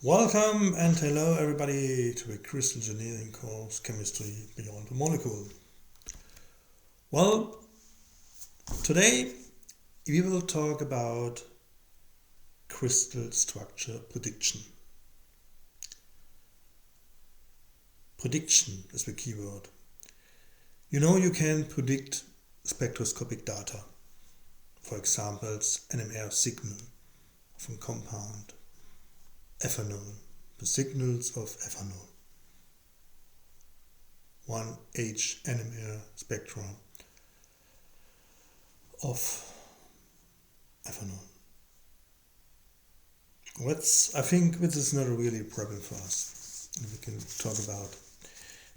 Welcome and hello everybody to a crystal engineering course, Chemistry Beyond the Molecule. Well, today we will talk about crystal structure prediction. Prediction is the keyword. You can predict spectroscopic data, for example, NMR signal from compound, ethanol, the signals of ethanol, 1H NMR spectra of ethanol. I think this is not really a problem for us. We can talk about.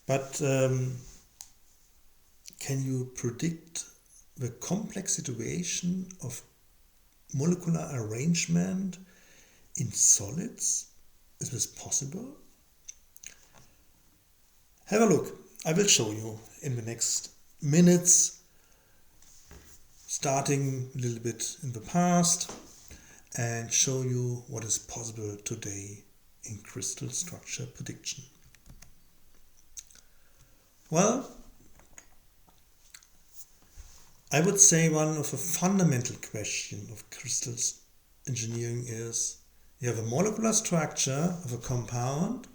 But can you predict the complex situation of molecular arrangement in solids? Is this possible? Have a look. I will show you in the next minutes, starting a little bit in the past, and show you what is possible today in crystal structure prediction. Well, I would say one of the fundamental questions of crystals engineering is, you have a molecular structure of a compound,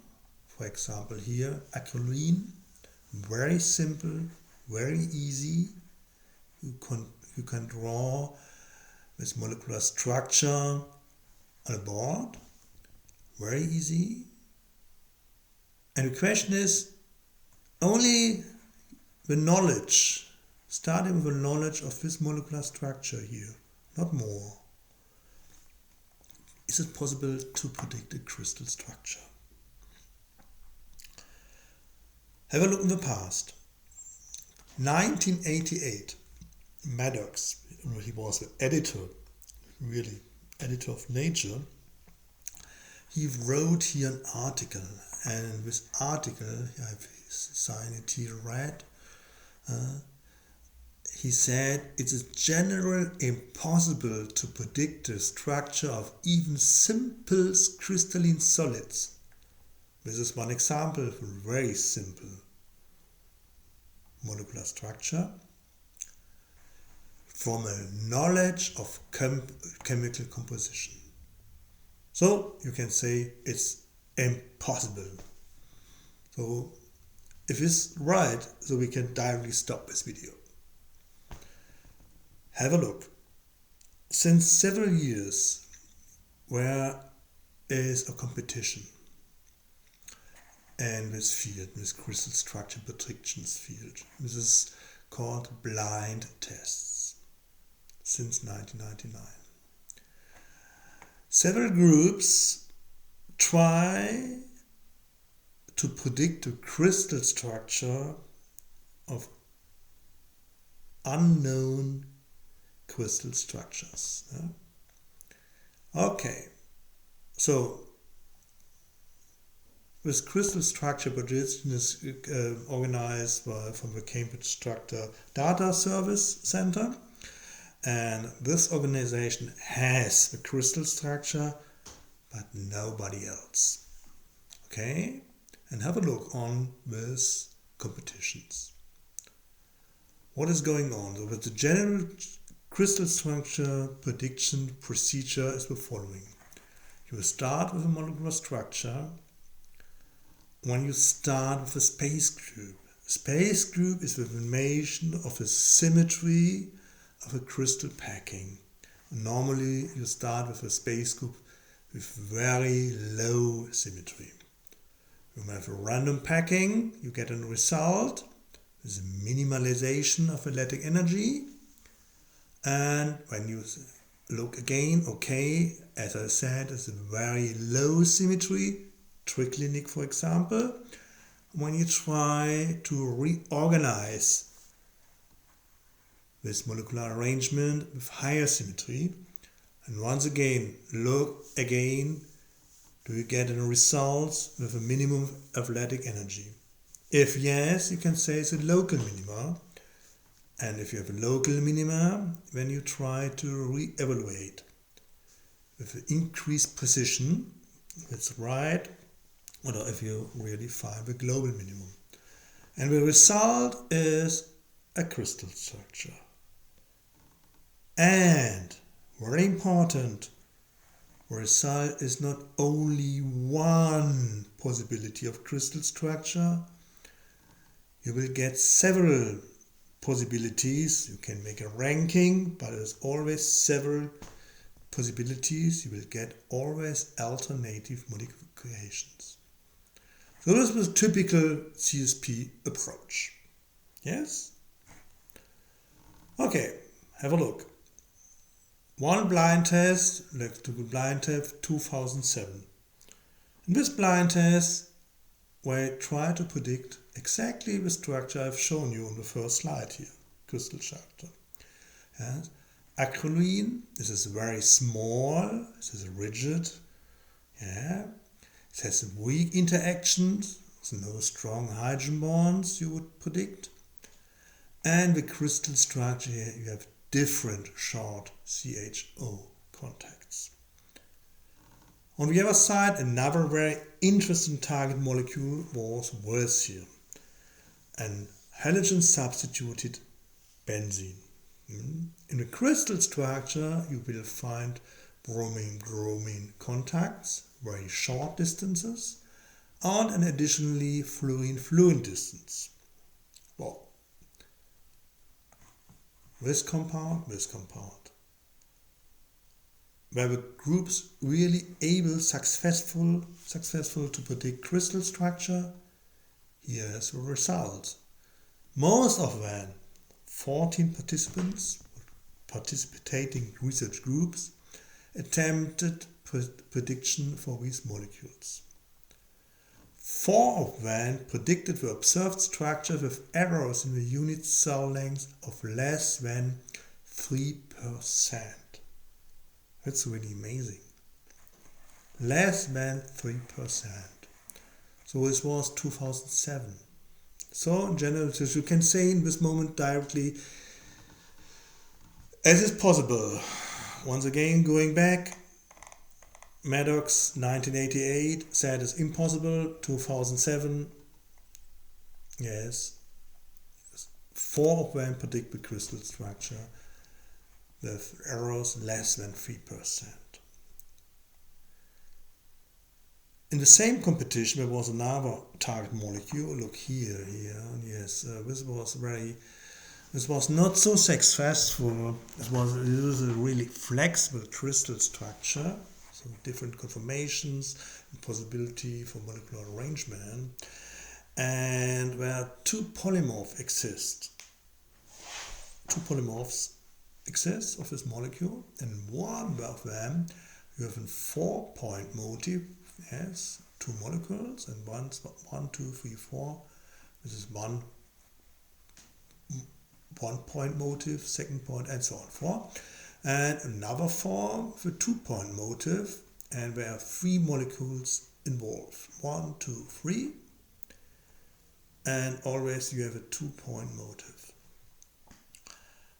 for example here, acrolein, very simple, very easy. You can draw this molecular structure on a board, very easy. And the question is, only the knowledge, starting with the knowledge of this molecular structure here, not more. Is it possible to predict a crystal structure? Have a look in the past. 1988, Maddox, he was the editor, really editor of Nature, he wrote here an article, and this article, I have signed it here red, he said it is generally impossible to predict the structure of even simple crystalline solids. This is one example of a very simple molecular structure from a knowledge of chemical composition. So you can say it's impossible. So if it's right, so we can directly stop this video. Have a look. Since several years, there is a competition in this field, this crystal structure predictions field. This is called blind tests since 1999. Several groups try to predict the crystal structure of unknown crystal structures. Okay, so this crystal structure prediction is organized from the Cambridge Structure Data Service Center, and this organization has the crystal structure but nobody else. Okay, and have a look on these competitions. What is going on? So with the general crystal structure prediction procedure is the following. You will start with a molecular structure. When you start with a space group is the information of the symmetry of a crystal packing. Normally you start with a space group with very low symmetry. When you have a random packing, you get a result with a minimalization of electric energy. And when you look again, okay, as I said, it's a very low symmetry, triclinic for example. When you try to reorganize this molecular arrangement with higher symmetry, and once again, look again, do you get a result with a minimum of electric energy? If yes, you can say it's a local minima. And if you have a local minima, then you try to re-evaluate with increased precision if it's right, or if you really find the global minimum. And the result is a crystal structure. And, very important, the result is not only one possibility of crystal structure. You will get several possibilities. You can make a ranking, but there's always several possibilities. You will get always alternative modifications. So this was a typical CSP approach. Yes? Okay, have a look. One blind test, let's do the blind test 2007. In this blind test, we try to predict exactly the structure I've shown you on the first slide here, crystal structure. Yes. Acrolein, this is very small, this is rigid, yeah. It has weak interactions, so no strong hydrogen bonds you would predict. And the crystal structure here, you have different short CHO contacts. On the other side, another very interesting target molecule was Wolfsheim, an halogen substituted benzene. In the crystal structure, you will find bromine-bromine contacts, very short distances, and an additionally fluorine-fluorine distance. Well, this compound. Were the groups really successful to predict crystal structure? Here is the result. Most of them, 14 participants, participating research groups, attempted prediction for these molecules. 4 of them predicted the observed structure with errors in the unit cell length of less than 3%. That's really amazing. Less than 3%. So this was 2007. So in general, as you can say in this moment directly, as is possible. Once again, going back, Maddox 1988 said it's impossible. 2007, yes, 4 of them predict the crystal structure with errors less than 3%. In the same competition, there was another target molecule. Look here. Yes, this was not so successful. It was a really flexible crystal structure, so different conformations and possibility for molecular arrangement. And where 2 polymorphs exist. 2 polymorphs exist of this molecule, and one of them you have a 4-point motif. Yes, 2 molecules, and 1, 2, 3, 4. This is one point motif, 2nd point, and so on forth. And another form, the 2-point motif, and there are 3 molecules involved. 1, 2, 3, and always you have a 2-point motif.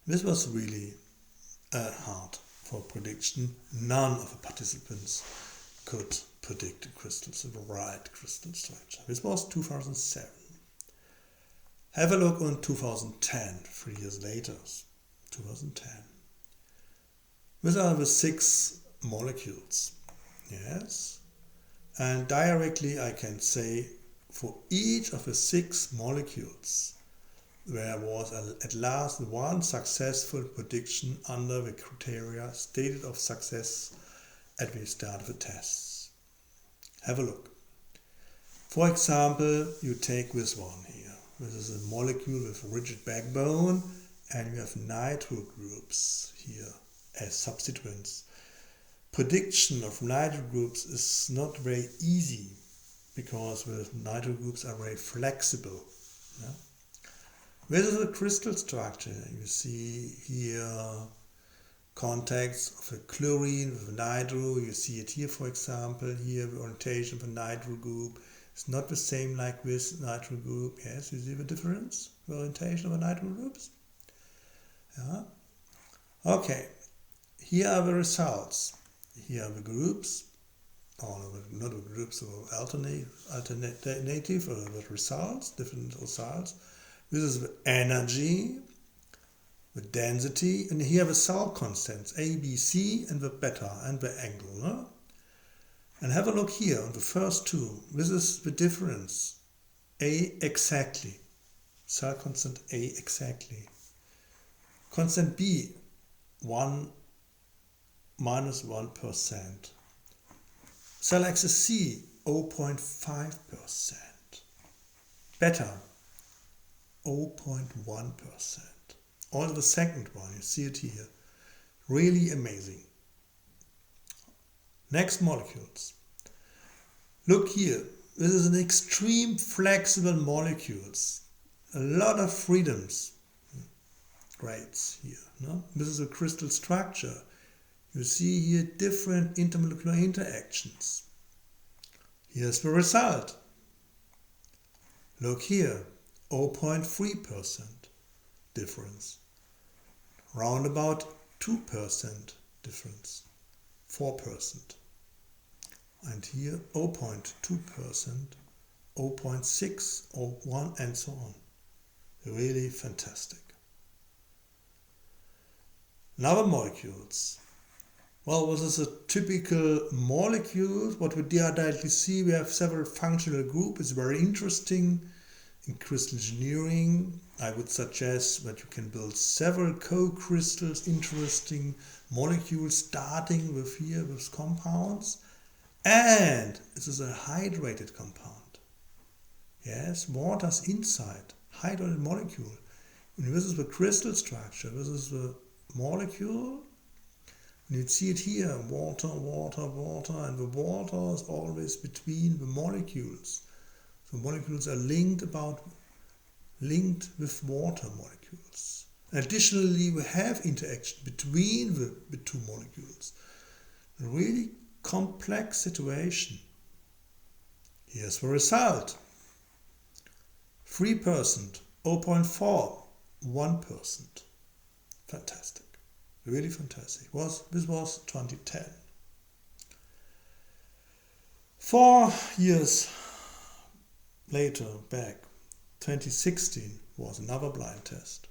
This was really hard for prediction. None of the participants could predict the right crystal structure. This was 2007. Have a look on 2010, 3 years later, 2010. These are the 6 molecules, yes? And directly I can say for each of the 6 molecules, there was at last one successful prediction under the criteria stated of success at the start of the tests. Have a look. For example, you take this one here. This is a molecule with a rigid backbone, and you have nitro groups here as substituents. Prediction of nitro groups is not very easy because the nitro groups are very flexible. Yeah? This is a crystal structure. You see here contacts of a chlorine with a nitro. You see it here, for example. Here the orientation of a nitro group is not the same like this nitro group. Yes, you see the difference? The orientation of the nitro groups? Yeah. Okay. Here are the results. Here are the groups or not with groups, or alternative or with results, different results. This is the energy, the density, and here the Saul constants, A, B, C, and the beta, and the angle. No? And have a look here on the first two. This is the difference. A exactly. Saul constant A exactly. Constant B, 1 minus 1%. Cell axis C, 0.5%. Beta, 0.1%. All the second one, you see it here. Really amazing. Next molecules. Look here. This is an extreme flexible molecules. A lot of freedoms. Grades here. No? This is a crystal structure. You see here different intermolecular interactions. Here's the result. Look here, 0.3% difference. Round about 2% difference, 4%. And here 0.2%, 0.6, 0.1 and so on. Really fantastic. Now the molecules. Well, this is a typical molecule. What we directly see, we have several functional groups. It's very interesting. In crystal engineering, I would suggest that you can build several co-crystals, interesting molecules, starting with here with compounds. And this is a hydrated compound. Yes, water's inside, hydrated molecule. And this is the crystal structure. This is the molecule. And you see it here, water, water, water, and the water is always between the molecules. So molecules are linked with water molecules. Additionally, we have interaction between the two molecules. A really complex situation. Here's the result. 3%, 0.4, 1%. Fantastic. Really fantastic. This was 2010. 4 years later, back, 2016 was another blind test.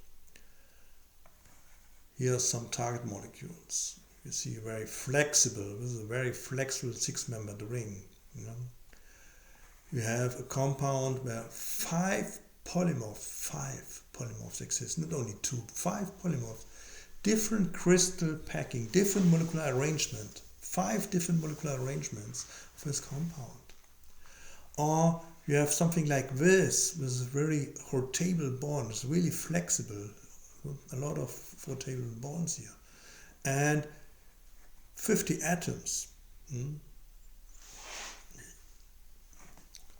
Here are some target molecules. You see very flexible. This is a very flexible 6-membered ring. You have a compound where 5 polymorphs exist, not only 2, 5 polymorphs. Different crystal packing, different molecular arrangement, 5 different molecular arrangements of this compound. Or you have something like this with a very rotable bond. It's really flexible. A lot of rotable bonds here. And 50 atoms.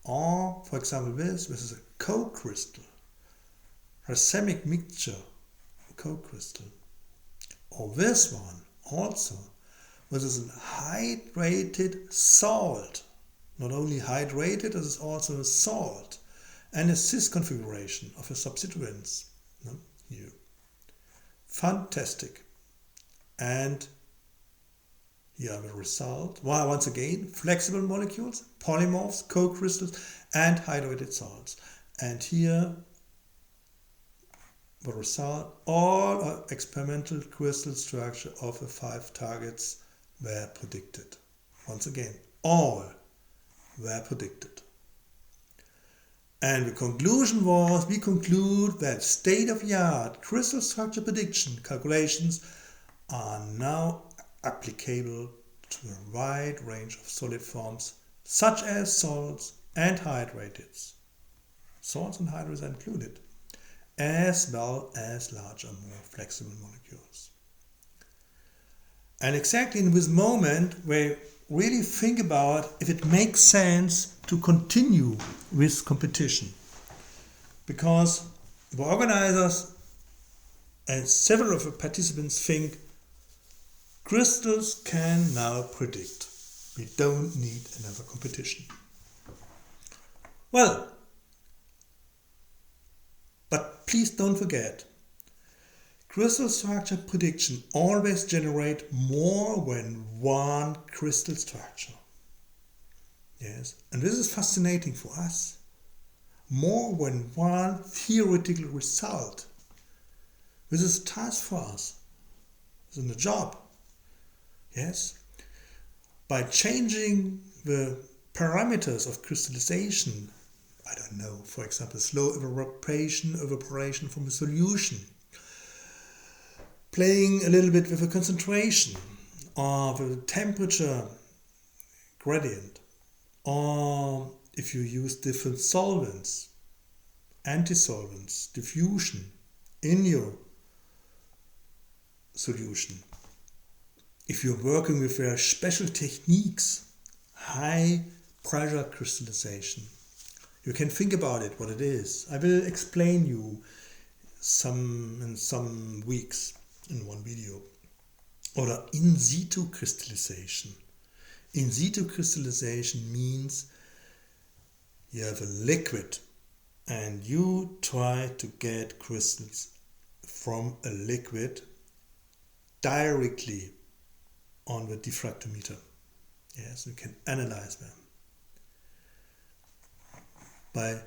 Or, for example, this is a co-crystal. Racemic mixture, co-crystal. Or this one also, which is a hydrated salt. Not only hydrated, it is also a salt and a cis configuration of a substituents. Here. Fantastic. And here are the result. Well, once again, flexible molecules, polymorphs, co-crystals, and hydrated salts. And here the result, all experimental crystal structure of the 5 targets were predicted. Once again, all were predicted. And the conclusion was, we conclude that state-of-the-art crystal structure prediction calculations are now applicable to a wide range of solid forms, such as salts and hydrates. Salts and hydrates are included, as well as larger, more flexible molecules. And exactly in this moment, we really think about if it makes sense to continue with competition. Because the organizers and several of the participants think crystals can now predict. We don't need another competition. Well, but please don't forget, crystal structure prediction always generate more than one crystal structure. Yes, and this is fascinating for us. More than one theoretical result. This is a task for us. This is a job. Yes. By changing the parameters of crystallization, I don't know, for example, slow evaporation from a solution, playing a little bit with the concentration or the temperature gradient, or if you use different solvents, antisolvents, diffusion in your solution. If you're working with very special techniques, high pressure crystallization, you can think about it, what it is. I will explain you in some weeks in one video. Or in situ crystallization. In situ crystallization means you have a liquid and you try to get crystals from a liquid directly on the diffractometer. Yes, you can analyze them. By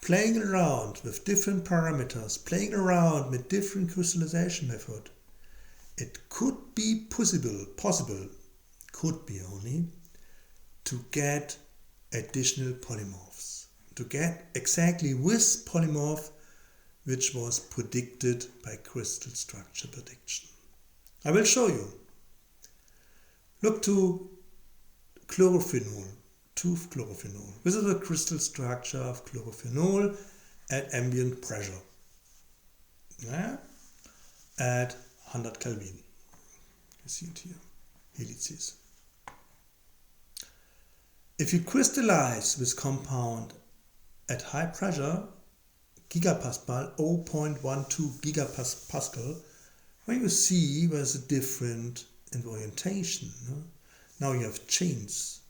playing around with different parameters, playing around with different crystallization method, it could be possible, could be only, to get additional polymorphs, to get exactly this polymorph which was predicted by crystal structure prediction. I will show you. Look to chlorophenol, 2-chlorophenol. This is the crystal structure of chlorophenol at ambient pressure, at 100 Kelvin. You see it here, helices. If you crystallize this compound at high pressure, gigapascal, 0.12 gigapascal, when you see there's a different in orientation. No? Now you have chains.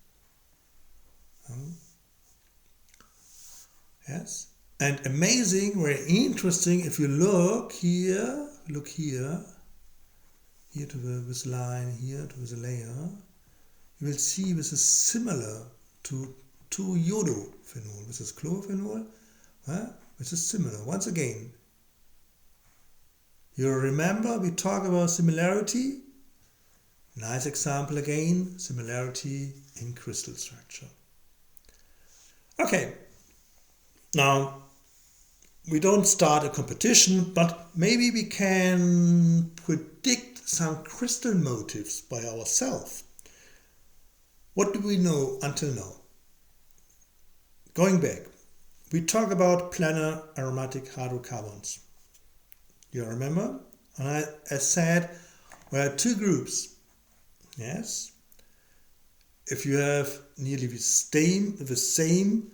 Yes, and amazing, very interesting. If you look here to this line here to this layer, you will see this is similar to iodophenol. This is chlorophenol. This is similar. Once again, you remember we talk about similarity. Nice example again, similarity in crystal structure. Okay, now we don't start a competition, but maybe we can predict some crystal motifs by ourselves. What do we know until now? Going back, we talk about planar aromatic hydrocarbons. You remember? And I said there are two groups. Yes. If you have nearly the same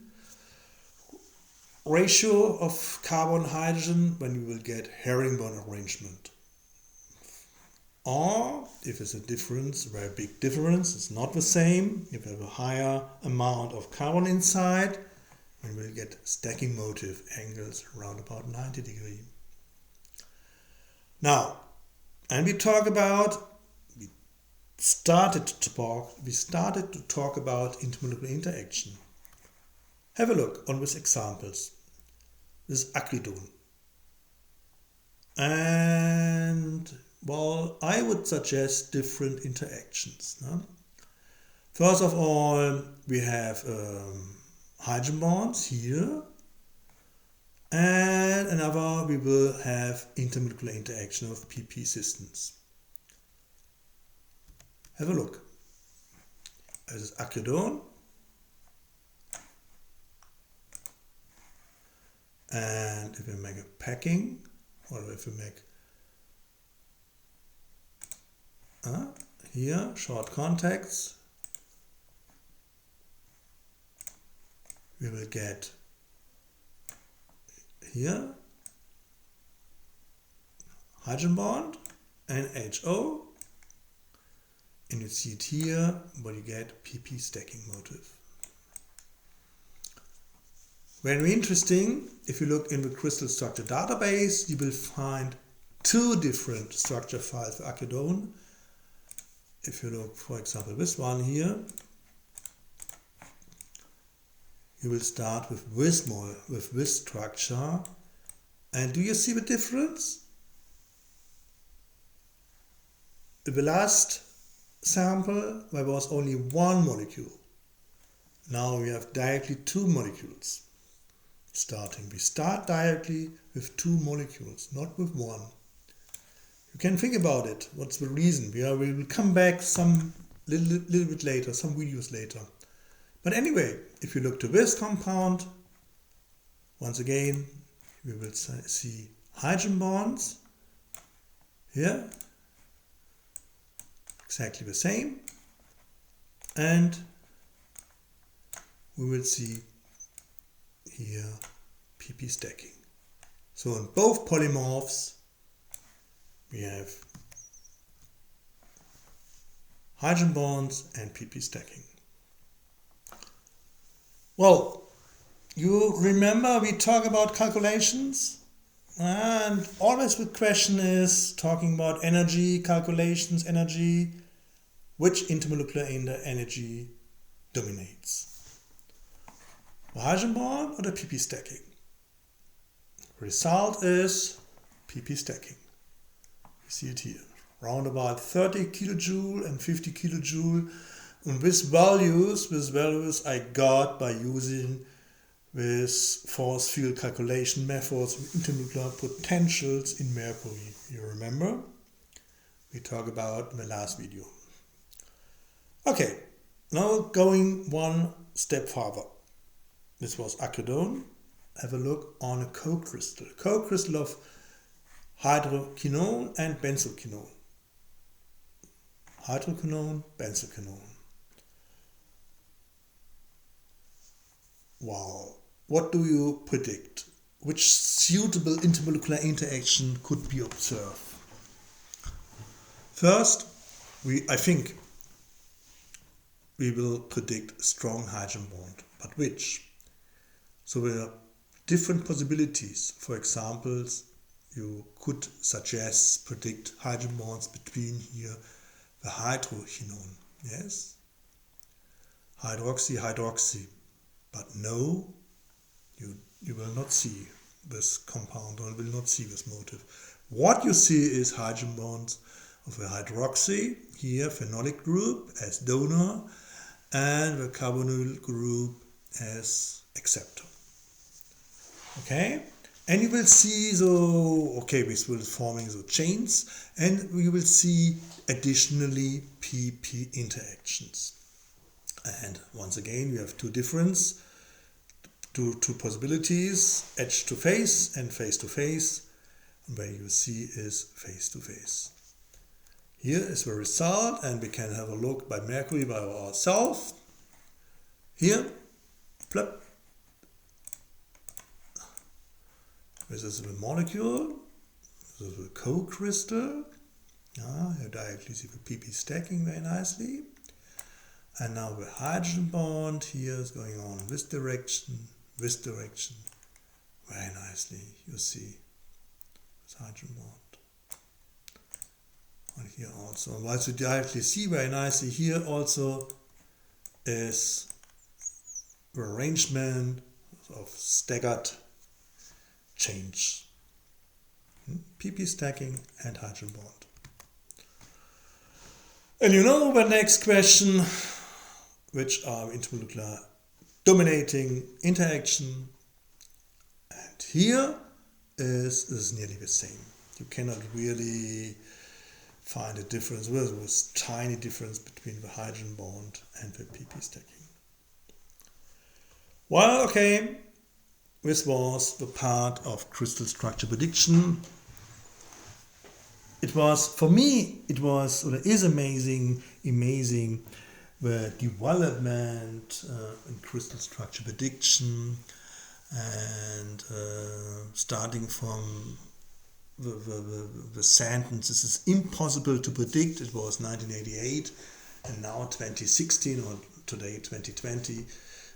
ratio of carbon hydrogen, then you will get herringbone arrangement. Or if it's a difference, a very big difference, it's not the same. If you have a higher amount of carbon inside, then we'll get stacking motif angles around about 90 degrees. Now, and we started to talk about intermolecular interaction. Have a look on these examples. This is acridone. And, well, I would suggest different interactions. No? First of all, we have hydrogen bonds here. And another, we will have intermolecular interaction of PP systems. Have a look. This is acridone. And if we make a packing, or if we make here short contacts, we will get here hydrogen bond, NHO, and you see it here, but you get PP stacking motif. Very interesting, if you look in the crystal structure database, you will find two different structure files for acridone. If you look, for example, this one here, you will start with this structure. And do you see the difference? In the last sample, there was only one molecule. Now we have directly two molecules starting. We start directly with two molecules, not with one. You can think about it. What's the reason? We will come back some little bit later, some videos later. But anyway, if you look to this compound, once again, we will see hydrogen bonds here, exactly the same, and we will see here pp stacking. So in both polymorphs we have hydrogen bonds and pp stacking. Well, you remember we talk about calculations, and always the question is talking about energy calculations, energy, which intermolecular energy dominates? The hydrogen bond or the pp stacking? Result is pp stacking. You see it here, round about 30 kilojoule and 50 kilojoule. And these values I got by using this force field calculation methods with internuclear potentials in mercury. You remember? We talked about in the last video. Okay, now going one step further. This was arachidone. Have a look on a co-crystal. Co-crystal of hydroquinone and benzoquinone. Hydroquinone, benzoquinone. Wow. What do you predict? Which suitable intermolecular interaction could be observed? First, I think we will predict a strong hydrogen bond. But which? So there are different possibilities. For example, you could predict hydrogen bonds between here the hydroquinone. Yes? Hydroxy. But no, you will not see this compound or will not see this motive. What you see is hydrogen bonds of a hydroxy, here phenolic group as donor, and the carbonyl group as acceptor. Okay? And you will see this will forming the chains, and we will see additionally pp interactions. And once again, we have two possibilities, edge to face and face to face. And where you see is face to face. Here is the result, and we can have a look by mercury by ourselves. Here, plop. This is the molecule. This is the co-crystal. You directly see the pp stacking very nicely. And now the hydrogen bond here is going on this direction, very nicely. You see this hydrogen bond. And here also, and what you directly see very nicely here also is the arrangement of staggered change. pp stacking and hydrogen bond. And you know the next question, which are intermolecular dominating interaction. And here is nearly the same. You cannot really find a difference. There was tiny difference between the hydrogen bond and the pp stacking. Well, okay, this was the part of crystal structure prediction. It was, for me, it is amazing the development in crystal structure prediction, and starting from the sentence, this is impossible to predict. It was 1988, and now 2016, or today 2020.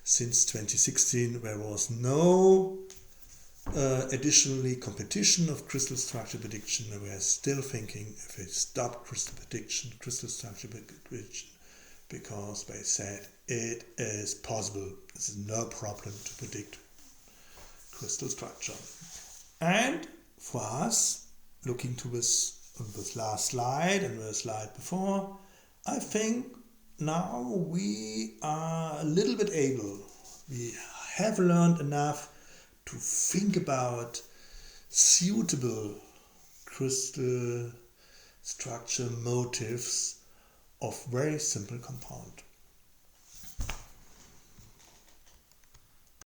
Since 2016, there was no additionally competition of crystal structure prediction, and we are still thinking if we stop crystal structure prediction, because they said it is possible. It's no problem to predict crystal structure. And for us, looking to this last slide and the slide before, I think now we are a little bit able. We have learned enough to think about suitable crystal structure motifs of very simple compound.